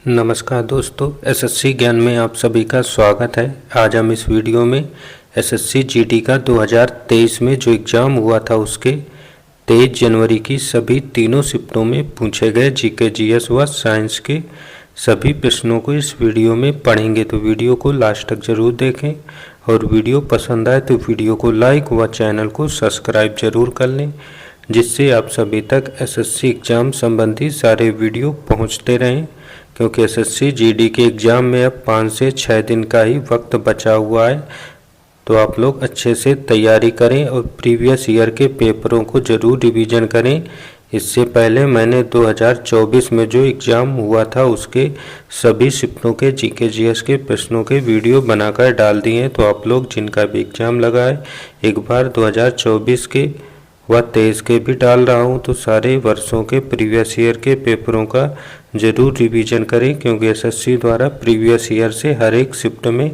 नमस्कार दोस्तों, एसएससी ज्ञान में आप सभी का स्वागत है। आज हम इस वीडियो में एसएससी जीडी का 2023 में जो एग्ज़ाम हुआ था उसके 23 जनवरी की सभी तीनों शिफ्टों में पूछे गए जीके जीएस व साइंस के सभी प्रश्नों को इस वीडियो में पढ़ेंगे। तो वीडियो को लास्ट तक ज़रूर देखें और वीडियो पसंद आए तो वीडियो को लाइक व चैनल को सब्सक्राइब ज़रूर कर लें, जिससे आप सभी तक एसएससी एग्ज़ाम संबंधी सारे वीडियो पहुंचते रहें। क्योंकि एसएससी जीडी के एग्ज़ाम में अब 5 से 6 दिन का ही वक्त बचा हुआ है, तो आप लोग अच्छे से तैयारी करें और प्रीवियस ईयर के पेपरों को ज़रूर रिवीजन करें। इससे पहले मैंने 2024 में जो एग्ज़ाम हुआ था उसके सभी शिफ्टों के जीके जीएस के प्रश्नों के वीडियो बनाकर डाल दिए हैं। तो आप लोग जिनका भी एग्ज़ाम लगा है, एक बार 2024 के व 23 के भी डाल रहा हूं, तो सारे वर्षों के प्रीवियस ईयर के पेपरों का ज़रूर रिवीजन करें। क्योंकि एसएससी द्वारा प्रीवियस ईयर से हर एक शिफ्ट में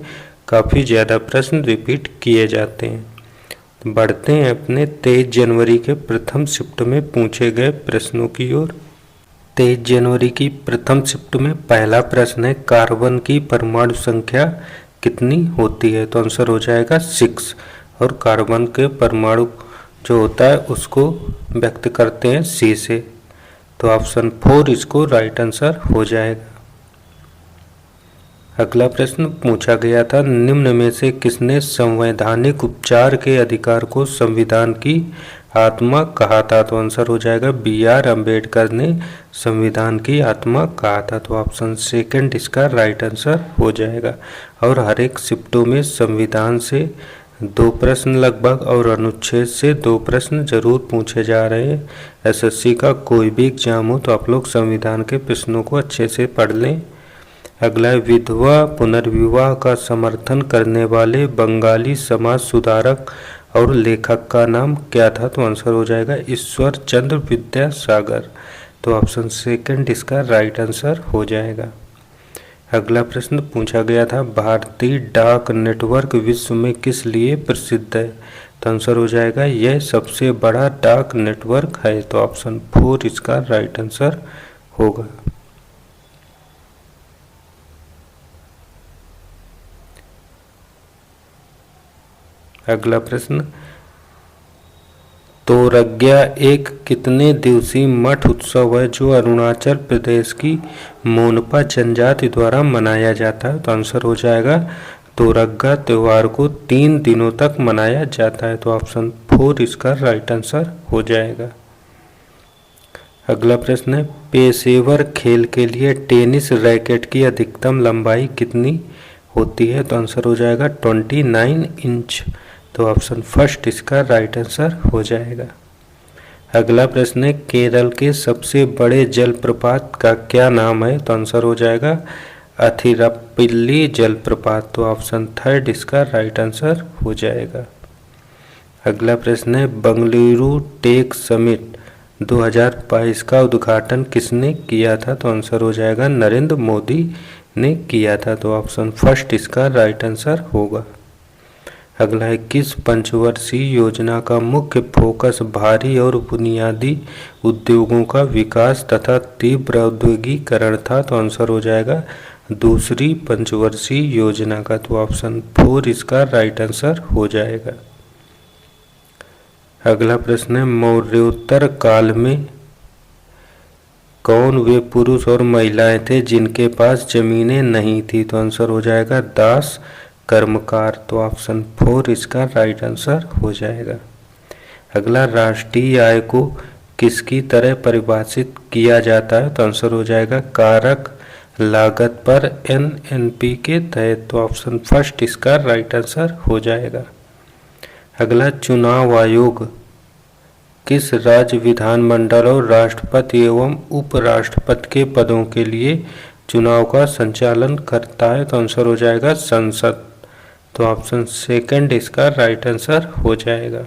काफ़ी ज़्यादा प्रश्न रिपीट किए जाते हैं। बढ़ते हैं अपने 23 जनवरी के प्रथम शिफ्ट में पूछे गए प्रश्नों की ओर। 23 जनवरी की प्रथम शिफ्ट में पहला प्रश्न है, कार्बन की परमाणु संख्या कितनी होती है? तो आंसर हो जाएगा 6। और कार्बन के परमाणु जो होता है उसको व्यक्त करते हैं C से, तो ऑप्शन 4 इसको राइट आंसर हो जाएगा। अगला प्रश्न पूछा गया था, निम्न में से किसने संवैधानिक उपचार के अधिकार को संविधान की आत्मा कहा था? तो आंसर हो जाएगा BR अम्बेडकर ने संविधान की आत्मा कहा था, तो ऑप्शन 2 इसका राइट आंसर हो जाएगा। और हर एक शिफ्टों में संविधान से 2 प्रश्न लगभग और अनुच्छेद से 2 प्रश्न जरूर पूछे जा रहे हैं। एसएससी का कोई भी एग्जाम हो तो आप लोग संविधान के प्रश्नों को अच्छे से पढ़ लें। अगला है, विधवा पुनर्विवाह का समर्थन करने वाले बंगाली समाज सुधारक और लेखक का नाम क्या था? तो आंसर हो जाएगा ईश्वर चंद्र विद्यासागर, तो ऑप्शन 2 इसका राइट आंसर हो जाएगा। अगला प्रश्न पूछा गया था, भारतीय डाक नेटवर्क विश्व में किस लिए प्रसिद्ध है? तो आंसर हो जाएगा यह सबसे बड़ा डाक नेटवर्क है, तो ऑप्शन 4 इसका राइट आंसर होगा। अगला प्रश्न, तोरग्या एक कितने दिवसीय मठ उत्सव है जो अरुणाचल प्रदेश की मोनपा जनजाति द्वारा मनाया जाता है? तो आंसर हो जाएगा तोरग्या त्योहार को 3 दिनों तक मनाया जाता है, तो ऑप्शन 4 इसका राइट आंसर हो जाएगा। अगला प्रश्न है, पेशेवर खेल के लिए टेनिस रैकेट की अधिकतम लंबाई कितनी होती है? तो आंसर हो जाएगा 29 इंच, तो ऑप्शन 1 इसका राइट आंसर हो जाएगा। अगला प्रश्न है, केरल के सबसे बड़े जलप्रपात का क्या नाम है? तो आंसर हो जाएगा अथिरपल्ली जलप्रपात, तो ऑप्शन 3 इसका राइट आंसर हो जाएगा। अगला प्रश्न है, बंगलुरु टेक समिट 2022 का उद्घाटन किसने किया था? तो आंसर हो जाएगा नरेंद्र मोदी ने किया था, तो ऑप्शन 1 इसका राइट आंसर होगा। अगला है, किस पंचवर्षीय योजना का मुख्य फोकस भारी और बुनियादी उद्योगों का विकास तथा तीव्र औद्योगिकरण था? तो आंसर हो जाएगा दूसरी पंचवर्षीय योजना का, तो ऑप्शन 4 इसका राइट आंसर हो जाएगा। अगला प्रश्न है, मौर्योत्तर काल में कौन वे पुरुष और महिलाएं थे जिनके पास जमीनें नहीं थी? तो आंसर हो जाएगा दास कर्मकार, तो ऑप्शन 4 इसका राइट आंसर हो जाएगा। अगला, राष्ट्रीय आय को किसकी तरह परिभाषित किया जाता है? तो आंसर हो जाएगा कारक लागत पर NNP के तहत, तो ऑप्शन 1 इसका राइट आंसर हो जाएगा। अगला, चुनाव आयोग किस राज्य विधानमंडल और राष्ट्रपति एवं उपराष्ट्रपति के पदों के लिए चुनाव का संचालन करता है? तो आंसर हो जाएगा संसद, तो ऑप्शन 2 इसका राइट आंसर हो जाएगा।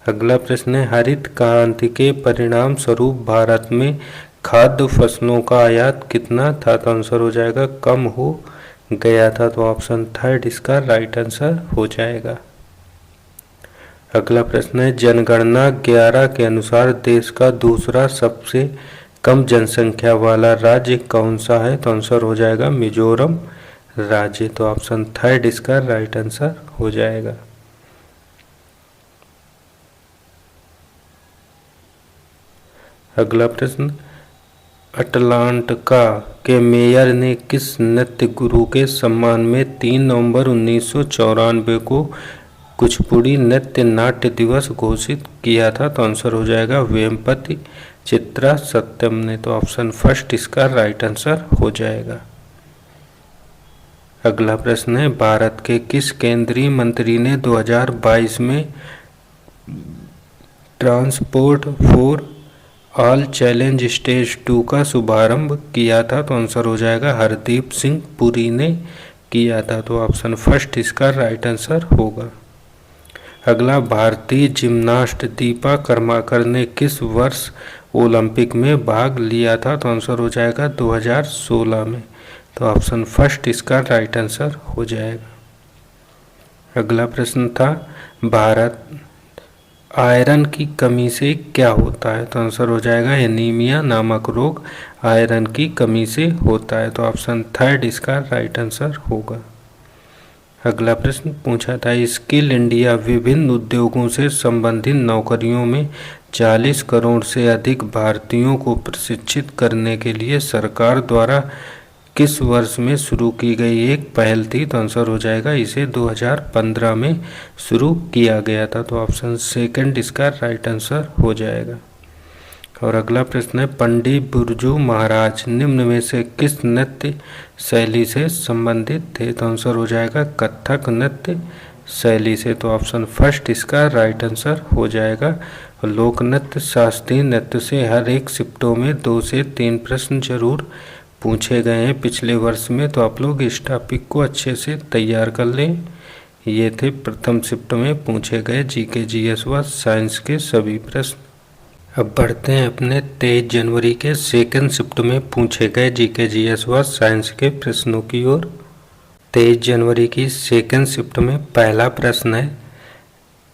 अगला प्रश्न है, हरित क्रांति के परिणाम स्वरूप भारत में खाद्य फसलों का आयात कितना था? तो आंसर हो जाएगा कम हो गया था, तो ऑप्शन 3 इसका राइट आंसर हो जाएगा। अगला प्रश्न है, जनगणना 11 के अनुसार देश का दूसरा सबसे कम जनसंख्या वाला राज्य कौन सा है? तो आंसर हो जाएगा मिजोरम राज्य। तो ऑप्शन थर्ड इसका राइट आंसर हो जाएगा। अगला प्रश्न, अटलांटा के मेयर ने किस नृत्य गुरु के सम्मान में 3 नवंबर 1994 को कुचिपुड़ी नृत्य नाट्य दिवस घोषित किया था? तो आंसर हो जाएगा वेम्पति चित्रा सत्यम ने। तो ऑप्शन फर्स्ट इसका राइट आंसर हो जाएगा। अगला प्रश्न है, भारत के किस केंद्रीय मंत्री ने 2022 में transport for all challenge stage 2 का शुभारंभ किया था? तो आंसर हो जाएगा हरदीप सिंह पुरी ने किया था। तो ऑप्शन फर्स्ट इसका राइट आंसर होगा। अगला, भारतीय जिम्नास्ट दीपा कर्माकर ने किस वर्ष ओलंपिक में भाग लिया था? तो आंसर हो जाएगा 2016 में। तो ऑप्शन फर्स्ट इसका राइट आंसर हो जाएगा। अगला प्रश्न था, भारत आयरन की कमी से क्या होता है? तो आंसर हो जाएगा एनीमिया नामक रोग आयरन की कमी से होता है। तो ऑप्शन थर्ड इसका राइट आंसर होगा। अगला प्रश्न पूछा था, स्किल इंडिया विभिन्न उद्योगों से संबंधित नौकरियों में 40 करोड़ से अधिक भारतीयों को प्रशिक्षित करने के लिए सरकार द्वारा किस वर्ष में शुरू की गई एक पहल थी? तो आंसर हो जाएगा इसे 2015 में शुरू किया गया था। तो ऑप्शन सेकंड इसका राइट आंसर हो जाएगा। और अगला प्रश्न है, पंडित बिरजू महाराज निम्न में से किस नृत्य शैली से संबंधित थे? तो आंसर हो जाएगा कथक नृत्य शैली से। तो ऑप्शन फर्स्ट इसका राइट आंसर हो जाएगा। लोक नृत्य शास्त्रीय नृत्य से हर एक शिफ्टों में 2 से 3 प्रश्न जरूर पूछे गए हैं पिछले वर्ष में। तो आप लोग इस टॉपिक को अच्छे से तैयार कर लें। ये थे प्रथम शिफ्ट में पूछे गए जीके जीएस व साइंस के सभी प्रश्न। अब बढ़ते हैं अपने 23 जनवरी के सेकंड शिफ्ट में पूछे गए जीके जीएस व साइंस के प्रश्नों की ओर। 23 जनवरी की सेकंड शिफ्ट में पहला प्रश्न है,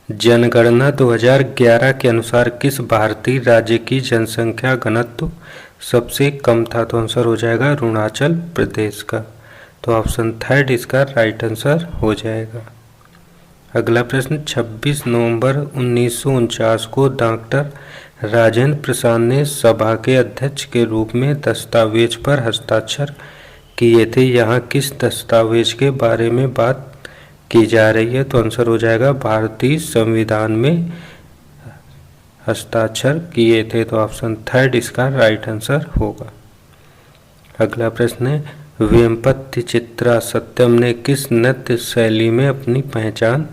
जनगणना 2011 के अनुसार किस भारतीय राज्य की जनसंख्या घनत्व सबसे कम था? तो आंसर हो जाएगा अरुणाचल प्रदेश का। तो ऑप्शन थर्ड इसका राइट आंसर हो जाएगा। अगला प्रश्न, 26 नवंबर 1949 को डॉक्टर राजेंद्र प्रसाद ने सभा के अध्यक्ष के रूप में दस्तावेज पर हस्ताक्षर किए थे। यहाँ किस दस्तावेज के बारे में बात की जा रही है? तो आंसर हो जाएगा भारतीय संविधान में हस्ताक्षर किए थे। तो ऑप्शन थर्ड इसका राइट आंसर होगा। अगला प्रश्न है, वेम्पति चित्रा सत्यम ने किस नृत्य शैली में अपनी पहचान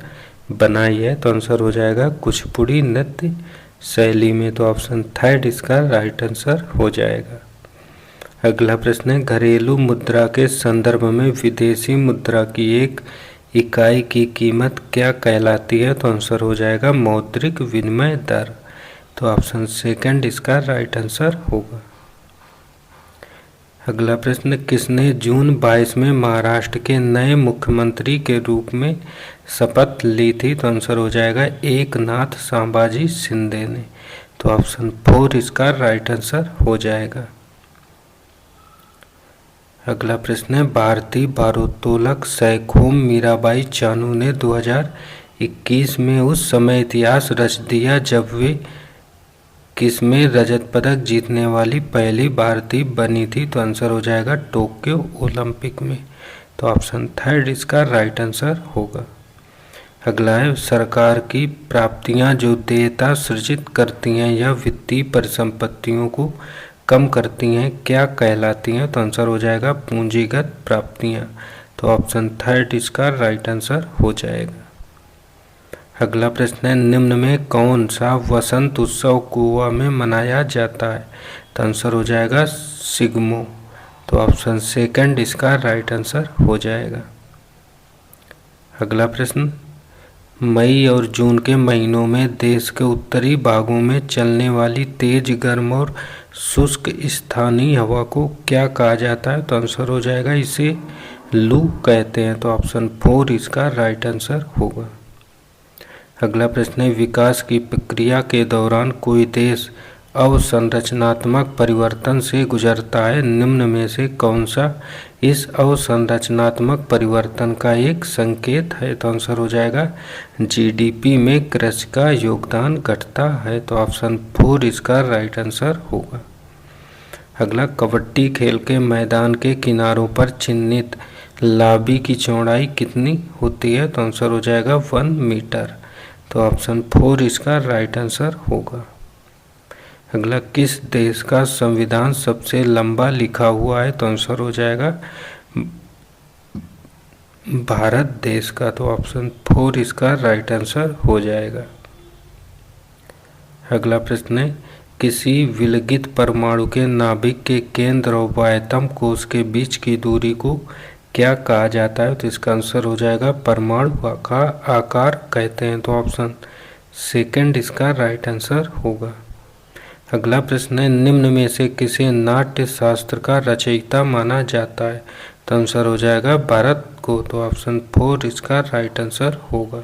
बनाई है? तो आंसर हो जाएगा कुचिपुड़ी नृत्य शैली में। तो ऑप्शन थर्ड इसका राइट आंसर हो जाएगा। अगला प्रश्न है, घरेलू मुद्रा के संदर्भ में विदेशी मुद्रा की एक इकाई की कीमत क्या कहलाती है? तो आंसर हो जाएगा मौद्रिक विनिमय दर। तो ऑप्शन सेकंड इसका राइट आंसर होगा। अगला प्रश्न, किसने जून 22 में महाराष्ट्र के नए मुख्यमंत्री के रूप में शपथ ली थी? तो आंसर हो जाएगा एकनाथ संभाजी शिंदे ने। तो ऑप्शन 4 इसका राइट आंसर हो जाएगा। अगला प्रश्न है, भारतीय भारोत्तोलक सैखोम मीराबाई चानू ने 2021 में उस समय इतिहास रच दिया जब वे किसमें रजत पदक जीतने वाली पहली भारतीय बनी थी? तो आंसर हो जाएगा टोक्यो ओलंपिक में। तो ऑप्शन थर्ड इसका राइट आंसर होगा। अगला है, सरकार की प्राप्तियां जो देयता सृजित करती हैं या वित्तीय परिसंपत्तियों को कम करती हैं क्या कहलाती हैं? तो आंसर हो जाएगा पूंजीगत प्राप्तियां। तो ऑप्शन थर्ड इसका राइट आंसर हो जाएगा। अगला प्रश्न है, निम्न में कौन सा वसंत उत्सव गोवा में मनाया जाता है? तो आंसर हो जाएगा सिग्मो। तो ऑप्शन सेकंड इसका राइट आंसर हो जाएगा। अगला प्रश्न, मई और जून के महीनों में देश के उत्तरी भागों में चलने वाली तेज गर्म और शुष्क स्थानीय हवा को क्या कहा जाता है? तो आंसर हो जाएगा इसे लू कहते हैं। तो ऑप्शन 4 इसका राइट आंसर होगा। अगला प्रश्न है, विकास की प्रक्रिया के दौरान कोई देश अवसंरचनात्मक परिवर्तन से गुजरता है, निम्न में से कौन सा इस अवसंरचनात्मक परिवर्तन का एक संकेत है? तो आंसर हो जाएगा जीडीपी में कृषि का योगदान घटता है। तो ऑप्शन 4 इसका राइट आंसर होगा। अगला, कबड्डी खेल के मैदान के किनारों पर चिन्हित लाबी की चौड़ाई कितनी होती है? तो आंसर हो जाएगा 1 मीटर। तो ऑप्शन 4 इसका राइट आंसर होगा। अगला, किस देश का संविधान सबसे लंबा लिखा हुआ है? तो आंसर हो जाएगा भारत देश का। तो ऑप्शन 4 इसका राइट आंसर हो जाएगा। अगला प्रश्न है, किसी विलगित परमाणु के नाभिक के केंद्र और वायतम कोश के बीच की दूरी को क्या कहा जाता है? तो इसका आंसर हो जाएगा परमाणु आकार कहते हैं। तो ऑप्शन 2 इसका राइट आंसर होगा। अगला प्रश्न है, निम्न में से किसे नाट्य शास्त्र का रचयिता माना जाता है? तो आंसर हो जाएगा भरत को। तो ऑप्शन 4 इसका राइट आंसर होगा।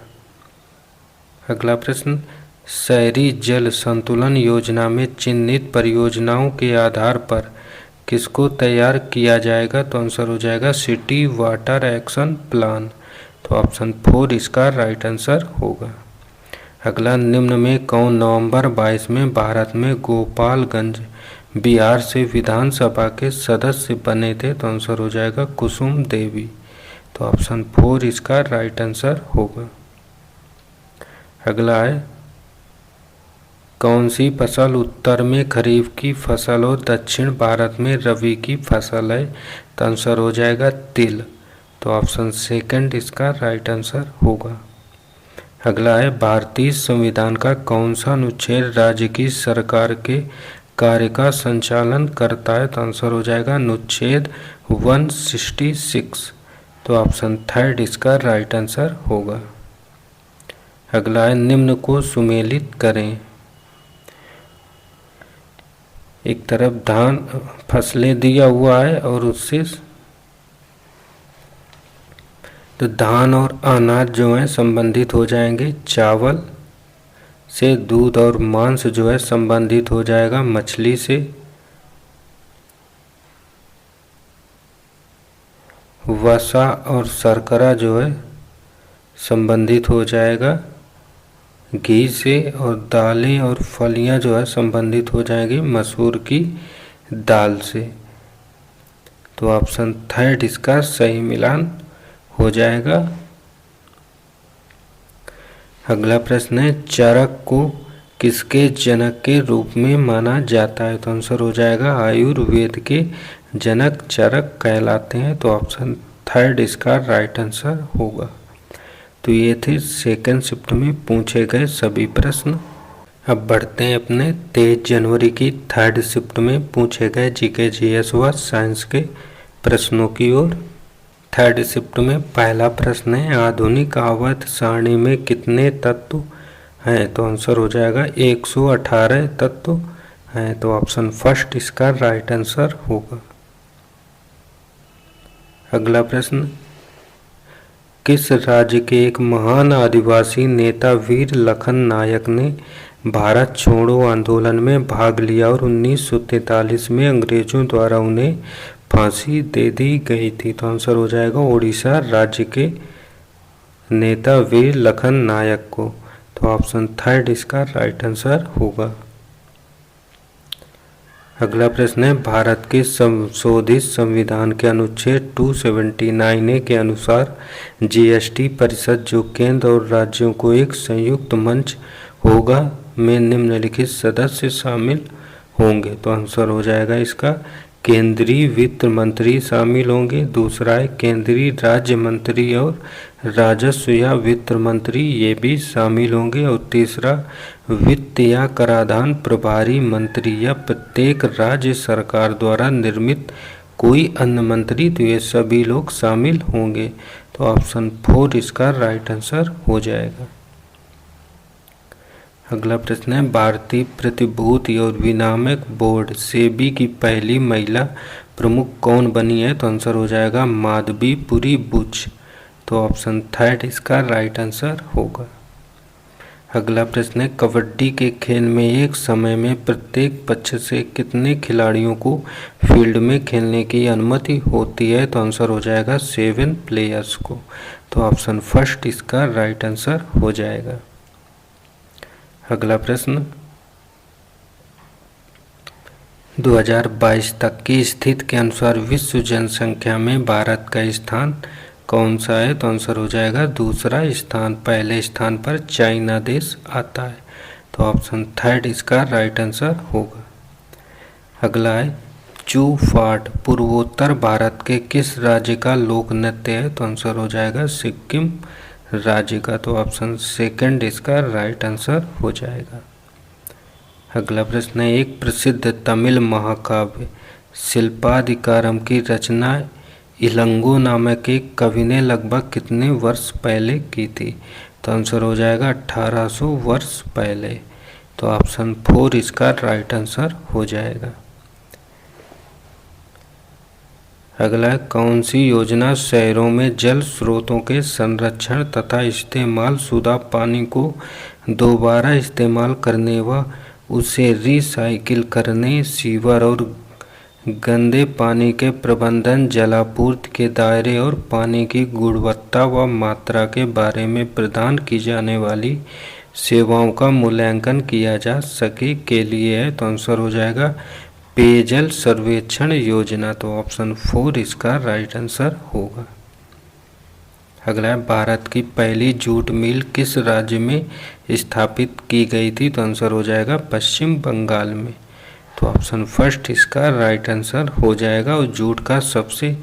अगला प्रश्न, शहरी जल संतुलन योजना में चिन्हित परियोजनाओं के आधार पर किसको तैयार किया जाएगा? तो आंसर हो जाएगा सिटी वाटर एक्शन प्लान। तो ऑप्शन 4 इसका राइट आंसर होगा। अगला, निम्न में कौन नवंबर 22 में भारत में गोपालगंज बिहार से विधानसभा के सदस्य बने थे? तो आंसर हो जाएगा कुसुम देवी। तो ऑप्शन 4 इसका राइट आंसर होगा। अगला है, कौन सी फसल उत्तर में खरीफ की फसल और दक्षिण भारत में रबी की फसल है? तो आंसर हो जाएगा तिल। तो ऑप्शन 2 इसका राइट आंसर होगा। अगला है, भारतीय संविधान का कौन सा अनुच्छेद राज्य की सरकार के कार्य का संचालन करता है? तो आंसर हो जाएगा अनुच्छेद 166। तो ऑप्शन 3 इसका राइट आंसर होगा। अगला है, निम्न को सुमेलित करें। एक तरफ धान फसलें दिया हुआ है और उससे तो धान और अनाज जो है संबंधित हो जाएंगे चावल से, दूध और मांस जो है संबंधित हो जाएगा मछली से, वसा और शर्करा जो है संबंधित हो जाएगा घी से, और दालें और फलियां जो है संबंधित हो जाएंगी मसूर की दाल से। तो ऑप्शन 3 इसका सही मिलान हो जाएगा। अगला प्रश्न है, चरक को किसके जनक के रूप में माना जाता है? तो आंसर हो जाएगा आयुर्वेद के जनक चरक कहलाते हैं। तो ऑप्शन 3 इसका राइट आंसर होगा। तो ये थे सेकंड शिफ्ट में पूछे गए सभी प्रश्न। अब बढ़ते हैं अपने 23 जनवरी की थर्ड शिफ्ट में पूछे गए जीके जीएस व साइंस के प्रश्नों की ओर। थर्ड शिफ्ट में पहला प्रश्न है, आधुनिक आवर्त सारणी में कितने तत्व हैं? तो आंसर हो जाएगा 118 तत्व हैं। तो ऑप्शन 1 इसका राइट आंसर होगा। अगला प्रश्न, किस राज्य के एक महान आदिवासी नेता वीर लखन नायक ने भारत छोड़ो आंदोलन में भाग लिया और 1943 में अंग्रेजों द्वारा उन्हें फांसी दे दी गई थी? तो आंसर हो जाएगा उड़ीसा राज्य के नेता वीर लखन नायक को। तो ऑप्शन 3 इसका राइट आंसर होगा। अगला प्रश्न है, भारत के संशोधित संविधान के अनुच्छेद 279A के अनुसार जीएसटी परिषद जो केंद्र और राज्यों को एक संयुक्त मंच होगा में निम्नलिखित सदस्य शामिल होंगे? तो आंसर हो जाएगा इसका केंद्रीय वित्त मंत्री शामिल होंगे, दूसरा है केंद्रीय राज्य मंत्री और राजस्व या वित्त मंत्री ये भी शामिल होंगे, और तीसरा वित्त या कराधान प्रभारी मंत्री या प्रत्येक राज्य सरकार द्वारा निर्मित कोई अन्य मंत्री, तो ये सभी लोग शामिल होंगे। तो ऑप्शन 4 इसका राइट आंसर हो जाएगा। अगला प्रश्न है, भारतीय प्रतिभूति और विनियामक बोर्ड सेबी की पहली महिला प्रमुख कौन बनी है? तो आंसर हो जाएगा माधवीपुरी बुच। तो ऑप्शन 3 इसका राइट आंसर होगा। अगला प्रश्न है, कबड्डी के खेल में एक समय में प्रत्येक पक्ष से कितने खिलाड़ियों को फील्ड में खेलने की अनुमति होती है? तो आंसर हो जाएगा 7 प्लेयर्स को। तो ऑप्शन फर्स्ट इसका राइट आंसर हो जाएगा। अगला प्रश्न, 2022 तक की स्थिति के अनुसार विश्व जनसंख्या में भारत का स्थान कौन सा है? तो आंसर हो जाएगा दूसरा स्थान। पहले स्थान पर चाइना देश आता है। तो ऑप्शन थर्ड इसका राइट आंसर होगा। अगला है, चू फाट पूर्वोत्तर भारत के किस राज्य का लोक नृत्य है? तो आंसर हो जाएगा सिक्किम राज्य का। तो ऑप्शन सेकंड इसका राइट आंसर हो जाएगा। अगला प्रश्न है, एक प्रसिद्ध तमिल महाकाव्य शिल्पाधिकारम की रचना इलंगो नामक एक कवि ने लगभग कितने वर्ष पहले की थी? तो आंसर हो जाएगा 1800 वर्ष पहले। तो ऑप्शन 4 इसका राइट आंसर हो जाएगा। अगला है, कौन सी योजना शहरों में जल स्रोतों के संरक्षण तथा इस्तेमाल शुदा पानी को दोबारा इस्तेमाल करने व उसे रिसाइकिल करने, सीवर और गंदे पानी के प्रबंधन, जलापूर्ति के दायरे और पानी की गुणवत्ता व मात्रा के बारे में प्रदान की जाने वाली सेवाओं का मूल्यांकन किया जा सके के लिए है? तो आंसर हो जाएगा पेयजल सर्वेक्षण योजना। तो ऑप्शन 4 इसका राइट आंसर होगा। अगला है, भारत की पहली जूट मिल किस राज्य में स्थापित की गई थी? तो आंसर हो जाएगा पश्चिम बंगाल में। तो ऑप्शन फर्स्ट इसका राइट आंसर हो जाएगा। और जूट का सबसे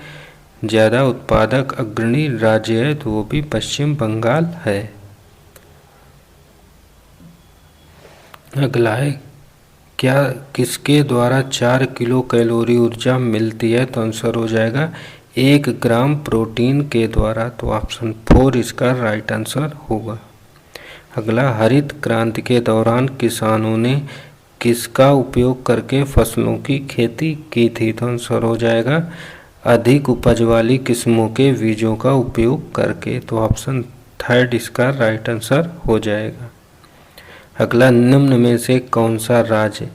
ज़्यादा उत्पादक अग्रणी राज्य है तो वो भी पश्चिम बंगाल है। अगला है, क्या किसके द्वारा 4 किलो कैलोरी ऊर्जा मिलती है? तो आंसर हो जाएगा 1 ग्राम प्रोटीन के द्वारा। तो ऑप्शन 4 इसका राइट आंसर होगा। अगला, हरित क्रांति के दौरान किसानों ने किसका उपयोग करके फसलों की खेती की थी? तो आंसर हो जाएगा अधिक उपज वाली किस्मों के बीजों का उपयोग करके। तो ऑप्शन थर्ड इसका राइट आंसर हो जाएगा। अगला, निम्न में से कौन सा राज्य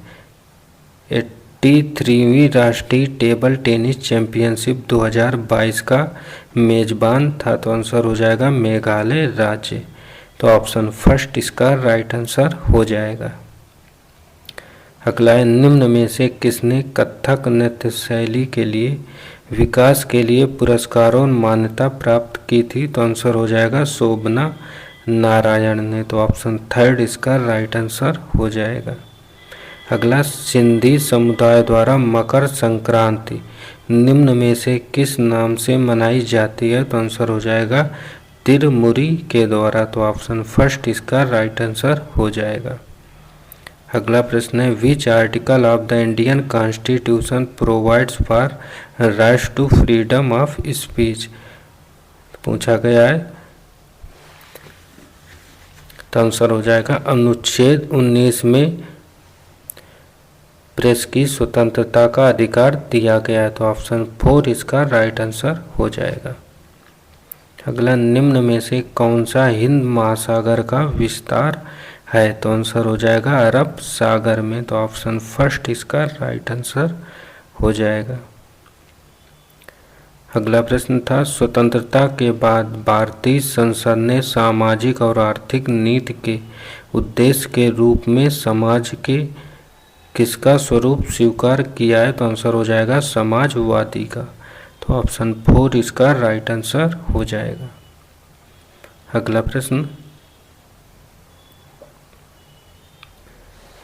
83वीं राष्ट्रीय टेबल टेनिस चैंपियनशिप 2022 का मेजबान था? तो आंसर हो जाएगा मेघालय राज्य। तो ऑप्शन फर्स्ट इसका राइट आंसर हो जाएगा। अगला है, निम्न में से किसने कथक नृत्य शैली के लिए विकास के लिए पुरस्कारों और मान्यता प्राप्त की थी? तो आंसर हो जाएगा शोभना नारायण ने। तो ऑप्शन थर्ड इसका राइट आंसर हो जाएगा। अगला, सिंधी समुदाय द्वारा मकर संक्रांति निम्न में से किस नाम से मनाई जाती है? तो आंसर हो जाएगा तिरमुरी के द्वारा। तो ऑप्शन फर्स्ट इसका राइट आंसर हो जाएगा। अगला प्रश्न है, which article of the Indian constitution provides for right to freedom of speech? पूछा गया है। तो आंसर हो जाएगा अनुच्छेद 19 में प्रेस की स्वतंत्रता का अधिकार दिया गया है। तो ऑप्शन 4 इसका राइट आंसर हो जाएगा। अगला, निम्न में से कौन सा हिंद महासागर का विस्तार है? तो आंसर हो जाएगा अरब सागर में। तो ऑप्शन फर्स्ट इसका राइट आंसर हो जाएगा। अगला प्रश्न था, स्वतंत्रता के बाद भारतीय संसद ने सामाजिक और आर्थिक नीति के उद्देश्य के रूप में समाज के किसका स्वरूप स्वीकार किया है? तो आंसर हो जाएगा समाजवादी का। तो ऑप्शन 4 इसका राइट आंसर हो जाएगा। अगला प्रश्न,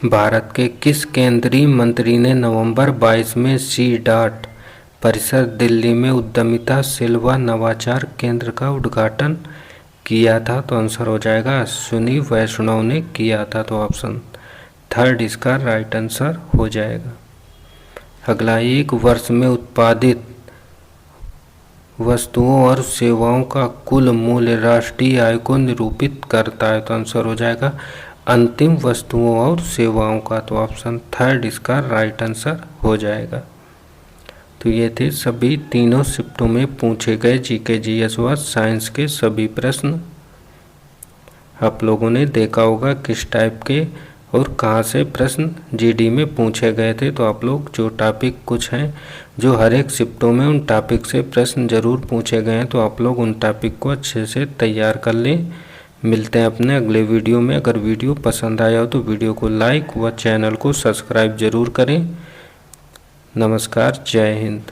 भारत के किस केंद्रीय मंत्री ने नवंबर 22 में सी.डॉट परिसर दिल्ली में उद्यमिता सेल व नवाचार केंद्र का उद्घाटन किया था? तो आंसर हो जाएगा अश्विनी वैष्णव ने किया था। तो ऑप्शन थर्ड इसका राइट आंसर हो जाएगा। अगला, एक वर्ष में उत्पादित वस्तुओं और सेवाओं का कुल मूल्य राष्ट्रीय आय को निरूपित करता है? तो आंसर हो जाएगा अंतिम वस्तुओं और सेवाओं का। तो ऑप्शन थर्ड इसका राइट आंसर हो जाएगा। तो ये थे सभी तीनों शिफ्टों में पूछे गए जीके जीएस व साइंस के सभी प्रश्न। आप लोगों ने देखा होगा किस टाइप के और कहाँ से प्रश्न जीडी में पूछे गए थे। तो आप लोग जो टॉपिक कुछ हैं जो हर एक शिफ्टों में उन टॉपिक से प्रश्न ज़रूर पूछे गए हैं, तो आप लोग उन टॉपिक को अच्छे से तैयार कर लें। मिलते हैं अपने अगले वीडियो में। अगर वीडियो पसंद आया हो तो वीडियो को लाइक व चैनल को सब्सक्राइब ज़रूर करें। नमस्कार, जय हिंद।